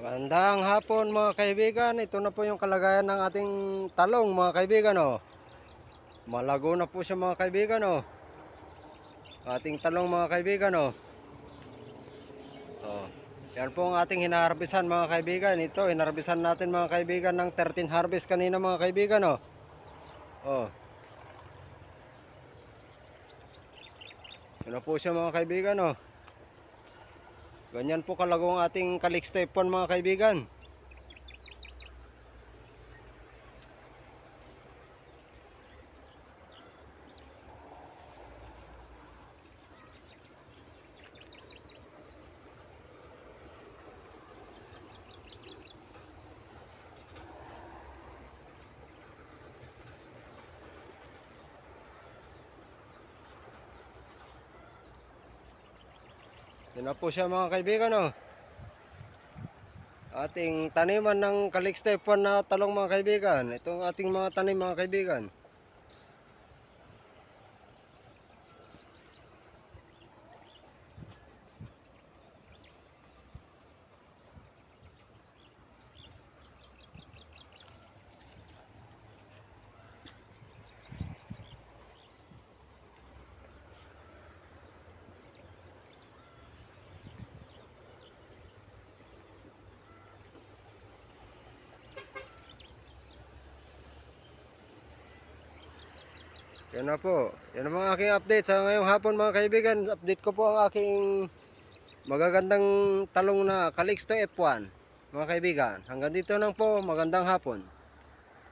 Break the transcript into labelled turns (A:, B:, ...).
A: Magandang hapon mga kaibigan. Ito na po yung kalagayan ng ating talong mga kaibigan oh. Malago na po siya mga kaibigan oh. Ating talong mga kaibigan oh. Oh. Yan po ang ating hinaharbisan mga kaibigan. Ito hinarbisan natin mga kaibigan ng 13 harvest kanina mga kaibigan oh. Oh. Yan na po siya mga kaibigan oh. Ganyan po kalago ang ating Calixto F1 mga kaibigan. Yan na po siya mga kaibigan oh. Ating taniman ng Calixto F1 na talong mga kaibigan. Itong ating mga tanim mga kaibigan. Yan na po. Yan ang mga aking update sa ngayong hapon mga kaibigan. Update ko po ang aking magagandang talong na Calixto F1 mga kaibigan. Hanggang dito lang po. Magandang hapon.